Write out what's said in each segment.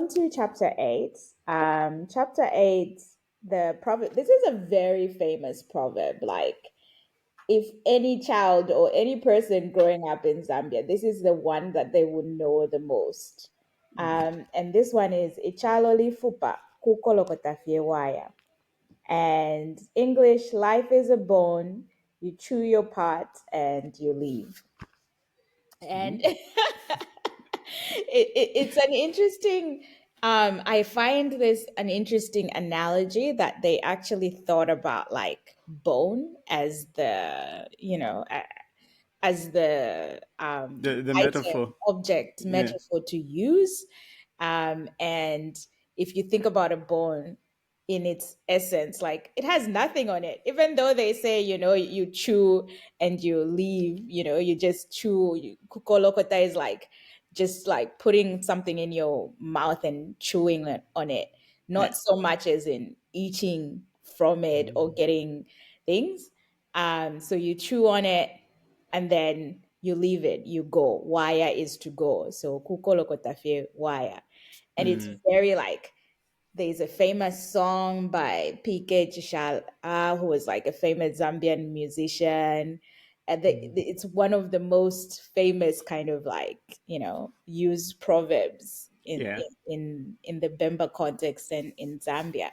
on to chapter 8. Chapter 8, the proverb. This is a very famous proverb. Like, if any child or any person growing up in Zambia, this is the one that they would know the most. And this one is Ichaloli Fupa, Kukolokotafie Waya. And English, life is a bone. You chew your part and you leave. And Mm. it's an interesting I find this an interesting analogy that they actually thought about like bone as the as the The item, metaphor. object, Yeah. metaphor to use. And if you think about a bone in its essence, like it has nothing on it. Even though they say, you chew and you leave, you just chew. Kukolokota is like just like putting something in your mouth and chewing on it, Yeah. not so much as in eating from it or getting things. So you chew on it and then you leave it, you go. Wire is to go. So kukolokotafe wire. And it's Mm. very like there's a famous song by PK Chishal, who was like a famous Zambian musician. And it's one of the most famous kind of like, used proverbs Yeah. in the Bemba context and in Zambia.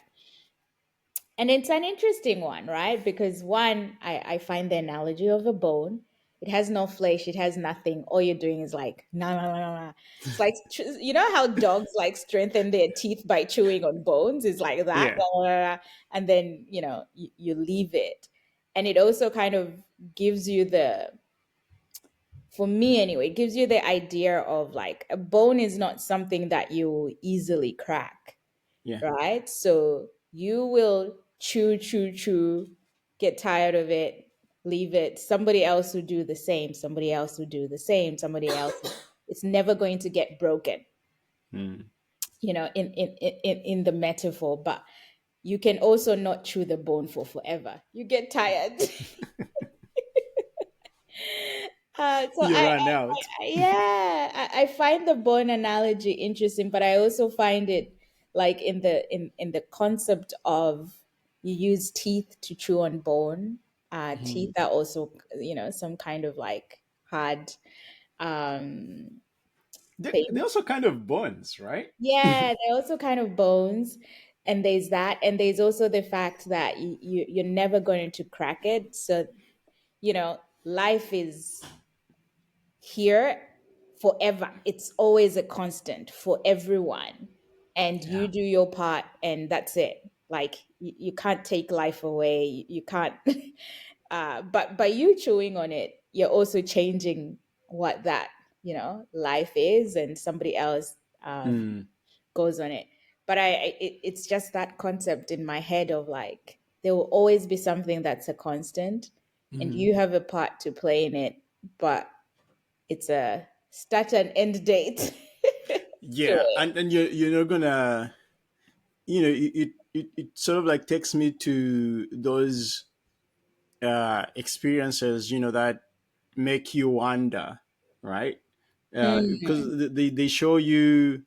And it's an interesting one, right? Because one, I find the analogy of a bone. It has no flesh. It has nothing. All you're doing is like, nah, nah, nah, nah. It's like, you know how dogs like strengthen their teeth by chewing on bones? It's like that. Yeah. And then, you leave it. And it also kind of gives you for me anyway, it gives you the idea of like a bone is not something that you easily crack, Yeah. right? So you will chew, chew, chew, get tired of it, leave it. Somebody else will do the same. Somebody else will do the same. Somebody else. It's never going to get broken, Mm. in the metaphor. But you can also not chew the bone for forever. You get tired. So You run out. yeah, I find the bone analogy interesting, but I also find it like in the concept of you use teeth to chew on bone. Teeth Mm. are also some kind of like hard um They're thing. also kind of bonds, right? Yeah, they're also kind of bones. And there's that, and there's also the fact that you're never going to crack it. So life is here forever. It's always a constant for everyone. And Yeah. you do your part, and that's it. Like, you can't take life away. You can't. But by you chewing on it, you're also changing what that, life is, and somebody else Mm. goes on it. But it's just that concept in my head of like, there will always be something that's a constant, and Mm. you have a part to play in it. But it's a start and end date to Yeah, it. and you're not gonna, it sort of like takes me to those experiences, that make you wonder, right? Mm. Because they show you,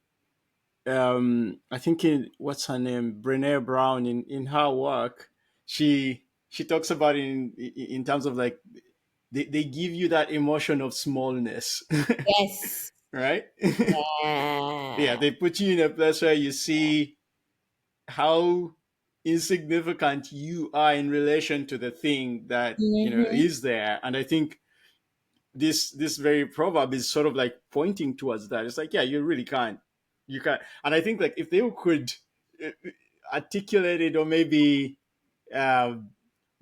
I think in what's her name, Brene Brown, in her work, she talks about in terms of like they give you that emotion of smallness, Yes. right? Yeah, Yeah. they put you in a place where you see how insignificant you are in relation to the thing that Hmm. is there. And I think this very proverb is sort of like pointing towards that. It's like, yeah, you can't. And I think like if they could uh, articulate it, or maybe uh,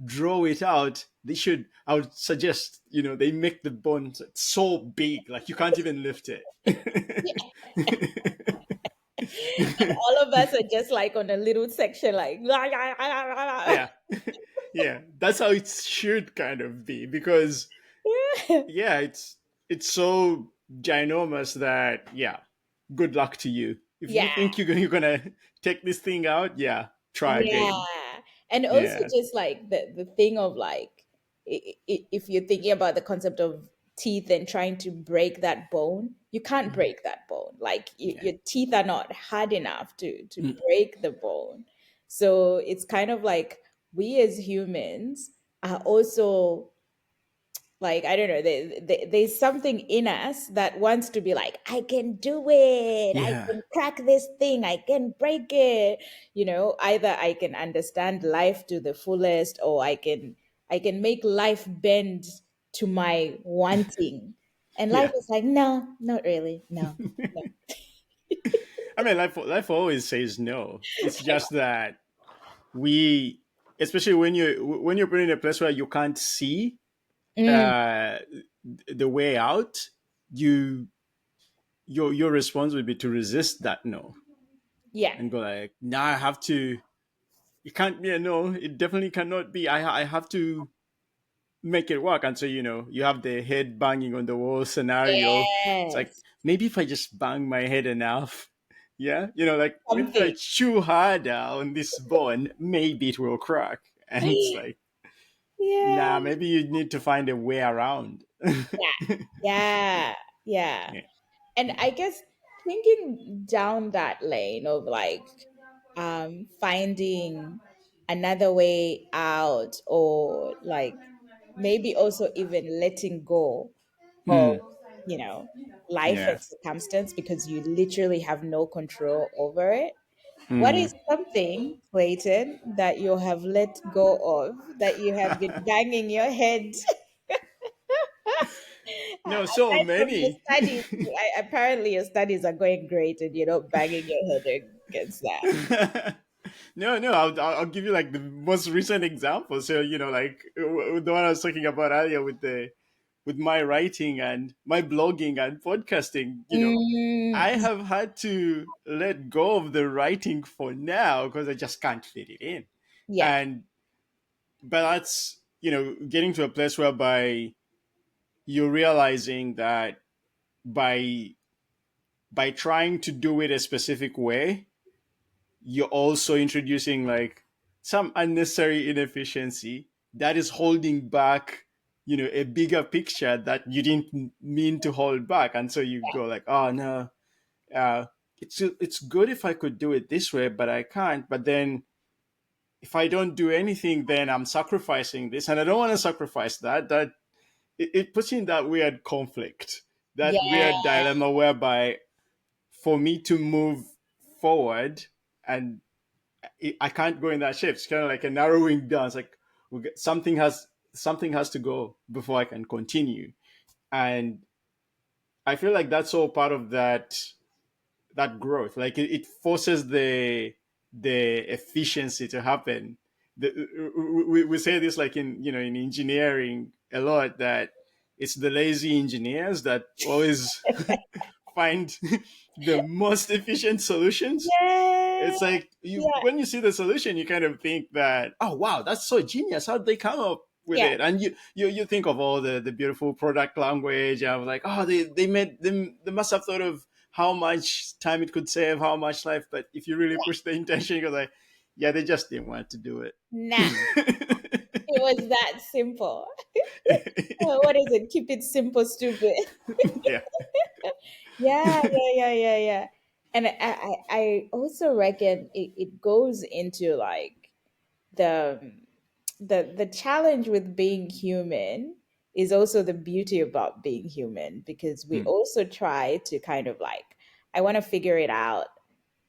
draw it out, they should. I would suggest they make the bone so big, like you can't even lift it. And all of us are just like on a little section, like, Yeah. Yeah, that's how it should kind of be, because yeah, it's so ginormous that, yeah, good luck to you if you yeah. think you're gonna take this thing out. Yeah, try again. Yeah. And also Yeah. just like the thing of like, if you're thinking about the concept of teeth and trying to break that bone, you can't break that bone. Like Yeah. your teeth are not hard enough to Mm. break the bone. So it's kind of like we as humans are also like, I don't know, there's something in us that wants to be like, I can do it, I Yeah. can crack this thing, I can break it. Either I can understand life to the fullest, or I can make life bend to my wanting. And life Yeah. is like, no, not really, no, no. I mean, life always says no. It's just that we, especially when you're put in a place where you can't see Mm, uh, the way out, you your response would be to resist that no yeah. and go like, nah, I have to. It can't be a no. It definitely cannot be. I have to make it work. And so, you have the head banging on the wall scenario. It's like, Yes. maybe if I just bang my head enough, yeah, like maybe if I Something. chew harder on this bone, maybe it will crack. And it's like, Yeah. nah, maybe you need to find a way around. Yeah. Yeah. Yeah. Yeah. And I guess thinking down that lane of like finding another way out, or like maybe also even letting go of Mm, you know life yeah. and circumstance, because you literally have no control over it. What Mm. is something, Clayton, that you have let go of, that you have been banging your head? No, so Aside from your many. studies, apparently your studies are going great and you're not banging your head against that. No, no, I'll give you like the most recent example. So, like the one I was talking about earlier with my writing and my blogging and podcasting, Mm, I have had to let go of the writing for now because I just can't fit it in. yeah, And but that's, getting to a place whereby you're realizing that by trying to do it a specific way, you're also introducing like some unnecessary inefficiency that is holding back, a bigger picture that you didn't mean to hold back. And so you go like, oh no, uh, it's good if I could do it this way, but I can't. But then if I don't do anything, then I'm sacrificing this, and I don't want to sacrifice that. That it puts you in that weird conflict, that yeah, weird dilemma whereby for me to move forward and I can't go in that shape. It's kind of like a narrowing down. It's like something has to go before I can continue, and I feel like that's all part of that growth. Like it forces the efficiency to happen. We say this like in engineering a lot, that it's the lazy engineers that always find the most efficient solutions. yeah, It's like yeah, when you see the solution, you kind of think that, oh wow, that's so genius. How did they come up with yeah, it? And you think of all the beautiful product language. I was like, oh, they must have thought of how much time it could save, how much life. But if you really push the intention, you're like, yeah, they just didn't want to do nah, it. it was that simple. What is it? Keep it simple, stupid. Yeah. Yeah, yeah, yeah, yeah, yeah. And I also reckon it goes into like the the challenge with being human is also the beauty about being human, because we Mm, also try to kind of like, I want to figure it out,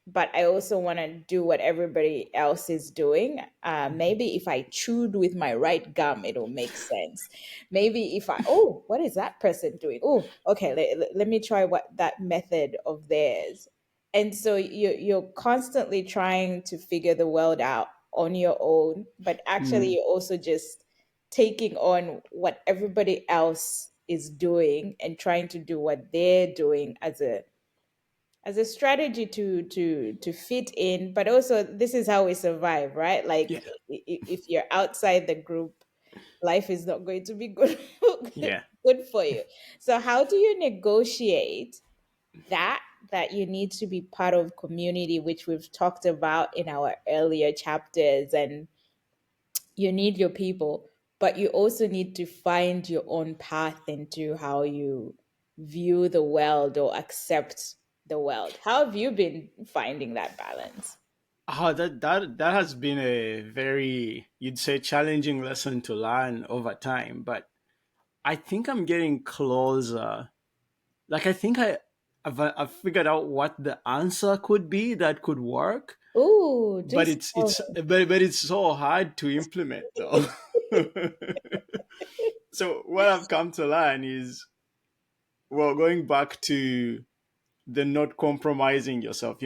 but I also want to do what everybody else is doing. Maybe if I chewed with my right gum, it'll make sense. Maybe if what is that person doing? Oh, okay, let me try what that method of theirs. And so you're constantly trying to figure the world out on your own, but actually mm, you're also just taking on what everybody else is doing and trying to do what they're doing as a strategy to fit in. But also this is how we survive, right? Like yeah. if you're outside the group, life is not going to be good Yeah. good for you. So how do you negotiate that that you need to be part of community, which we've talked about in our earlier chapters, and you need your people, but you also need to find your own path into how you view the world or accept the world. How have you been finding that balance? That has been a very, you'd say, challenging lesson to learn over time. But I think I'm getting closer. Like I think I've figured out what the answer could be that could work. Oh, But just it's but it's so hard to implement though. So what I've come to learn is, well, going back to the not compromising yourself,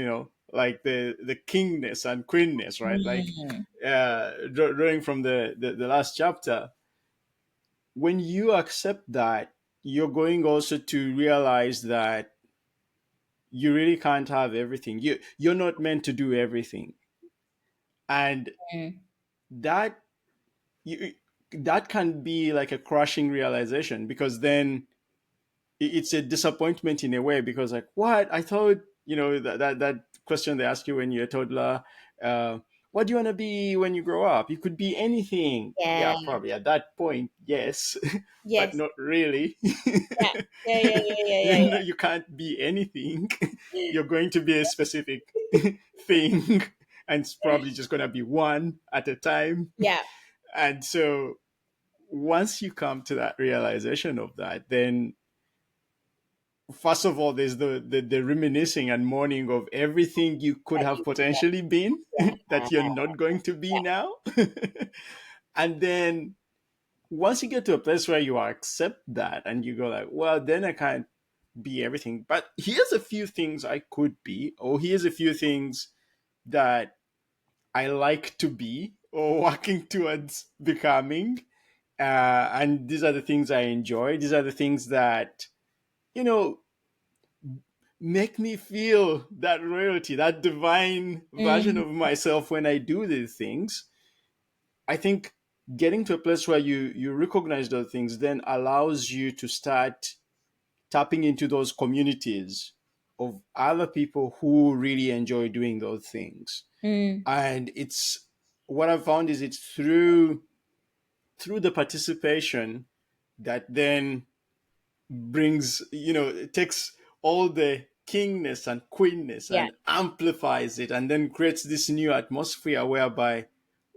like the kingness and queenness, right? Like mm, drawing from the last chapter, when you accept that, you're going also to realize that you really can't have everything. You're not meant to do everything, and mm, that you that can be like a crushing realization, because then it's a disappointment in a way, because like, what, I thought, that question they ask you when you're a toddler, uh, what do you want to be when you grow up? You could be anything. yeah. Yeah, probably at that point, yes. But Yes. not really. Yeah. Yeah. Yeah. Yeah. you Yeah. know you can't be anything. You're going to be a specific thing, and it's probably just going to be one at a time. Yeah. And so once you come to that realization of that, then first of all, there's the reminiscing and mourning of everything you could That have you- potentially been Yeah. that you're not going to be now. And then once you get to a place where you accept that and you go like, well, then I can't be everything, but here's a few things I could be, or here's a few things that I like to be or working towards becoming. And these are the things I enjoy. These are the things that, you know, make me feel that royalty, that divine version Mm, of myself when I do these things. I think getting to a place where you recognize those things then allows you to start tapping into those communities of other people who really enjoy doing those things. mm, And it's what I've found is it's through the participation that then brings, it takes all the kingness and queenness yeah. and amplifies it, and then creates this new atmosphere whereby,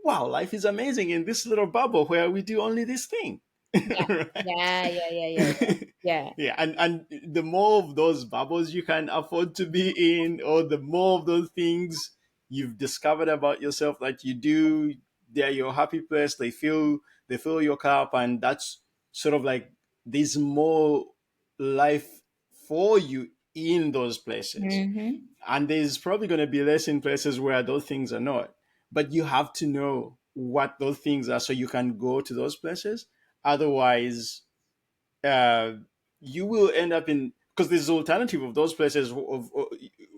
wow, life is amazing in this little bubble where we do only this thing. Yeah. Right? Yeah. Yeah. Yeah. Yeah. Yeah. Yeah, and the more of those bubbles you can afford to be in, or the more of those things you've discovered about yourself that you do, they're your happy place. They fill your cup, and that's sort of like there's more life for you in those places. Mm-hmm. And there's probably going to be less in places where those things are not. But you have to know what those things are so you can go to those places. Otherwise, uh, you will end up in, because there's an alternative of those places of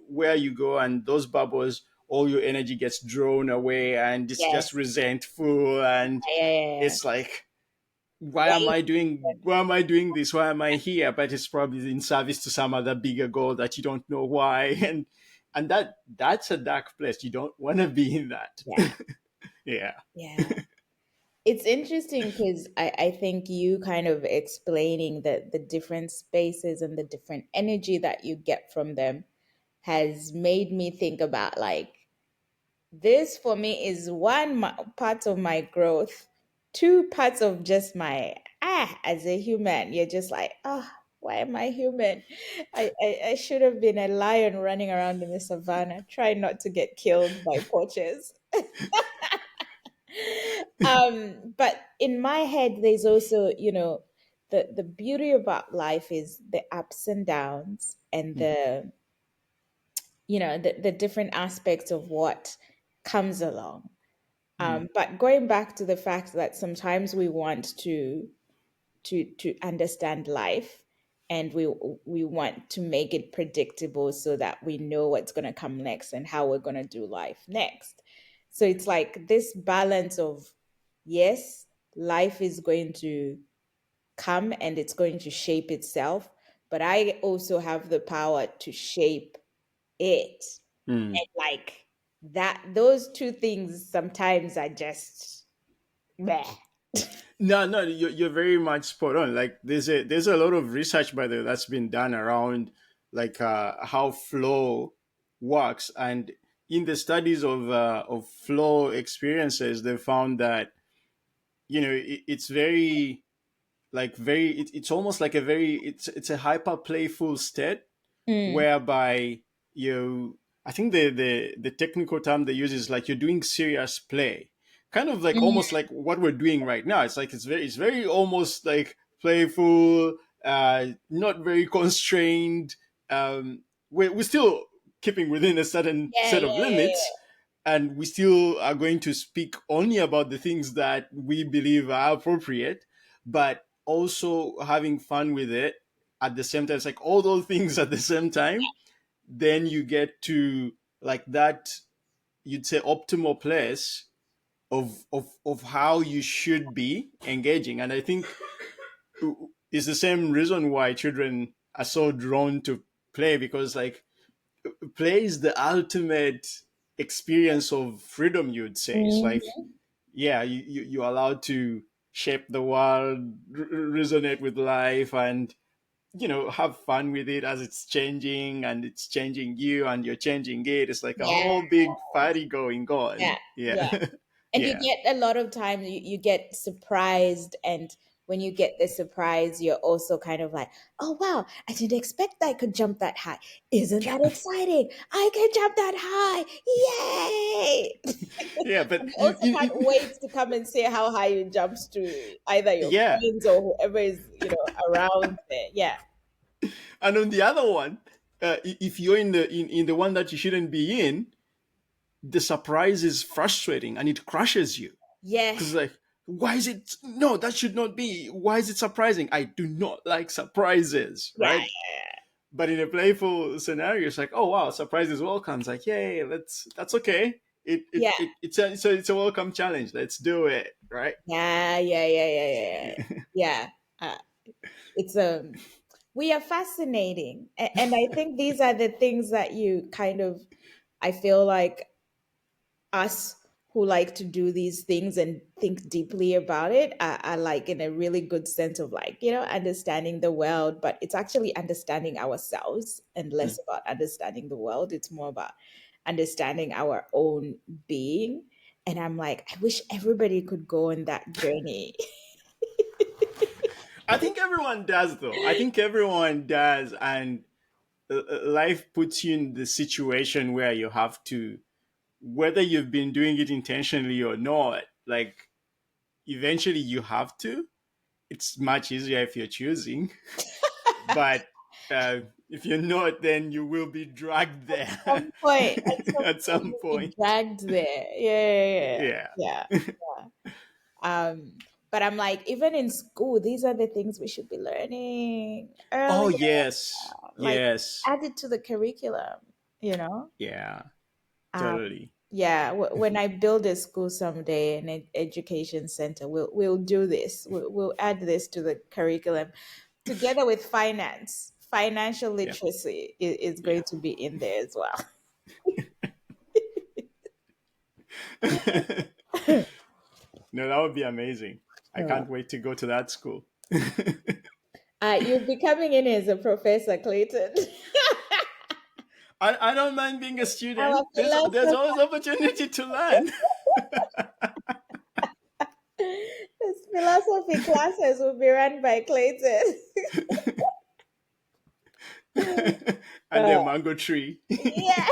where you go, and those bubbles, all your energy gets drawn away, and it's just Yes. resentful, and Yeah. Yeah. Yeah. it's like, why Yeah. am I doing this? Why am I here? But it's probably in service to some other bigger goal that you don't know why. And that's a dark place. You don't want to be in that. Yeah. Yeah. Yeah. It's interesting because I think you kind of explaining the different spaces and the different energy that you get from them has made me think about like this for me is one part of my growth, two parts of just my as a human. You're just like, why am I human? I should have been a lion running around in the savannah, trying not to get killed by poachers. But in my head, there's also, the beauty about life is the ups and downs and Mm, the different aspects of what comes along. mm, But going back to the fact that sometimes we want to understand life, and we want to make it predictable so that we know what's going to come next and how we're going to do life next. So it's like this balance of, yes, life is going to come and it's going to shape itself, but I also have the power to shape it. mm. And like that, those two things sometimes are just meh. No, no, you're very much spot on. Like there's a lot of research by the way that's been done around like how flow works, and in the studies of flow experiences, they found that it's very like it's almost like a very it's a hyper playful state Mm, whereby you I think the technical term they use is like you're doing serious play, kind of like mm, almost like what we're doing right now. It's like it's very almost like playful, not very constrained. We're still keeping within a certain yeah, set yeah, of yeah, limits, and we still are going to speak only about the things that we believe are appropriate, but also having fun with it at the same time. It's like all those things at the same time, then you get to like that, you'd say, optimal place of how you should be engaging. And I think it's the same reason why children are so drawn to play, because like play is the ultimate experience of freedom, you'd yeah. say. It's like, Mhm. yeah, you're allowed to shape the world, resonate with life, and have fun with it as it's changing, and it's changing you and you're changing it. It's like a Yeah, whole big party going yeah, on. yeah. Yeah. And you Yeah. get a lot of times you get surprised, and when you get the surprise, you're also kind of like, oh wow, I didn't expect I could jump that high. Isn't that exciting? I can jump that high. Yay! Yeah, but And you also can't wait to come and see how high you jumped to either your yeah. friends or whoever is, around there. Yeah. And on the other one, if you're in the one that you shouldn't be in, the surprise is frustrating and it crushes you, Yeah. because like, why is it, no, that should not be, why is it surprising? I do not like surprises, Yeah. right? But in a playful scenario, it's like, oh wow, surprise is welcome. It's like, yay, that's okay. Yeah. It's a welcome challenge. Let's do it, right? Yeah. Yeah. Yeah. Yeah. Yeah. Yeah. Uh, it's we are fascinating, and I think these are the things that you kind of, I feel like us who like to do these things and think deeply about it are like in a really good sense of like, understanding the world, but it's actually understanding ourselves and less about understanding the world. It's more about understanding our own being. And I'm like, I wish everybody could go on that journey. I think everyone does, though. I think everyone does, and life puts you in the situation where you have to, whether you've been doing it intentionally or not. Like eventually, you have to. It's much easier if you're choosing, but if you're not, then you will be dragged there At some at point, some you'll be point. dragged there. Yeah, Yeah. yeah, yeah. But I'm like, even in school, these are the things we should be learning Oh earlier. yes, Like, yes, add it to the curriculum, you know? yeah, Um, totally. yeah, when I build a school someday, an education center, we'll do this. We'll add this to the curriculum together with finance. Financial Yeah, literacy is yeah. going to be in there as well. No, that would be amazing. I Yeah. can't wait to go to that school. You'll be coming in as a professor, Clayton. I don't mind being a Our student. There's philosophy, always opportunity to learn. his philosophy classes will be run by Clayton. And Uh, a mango tree. yeah.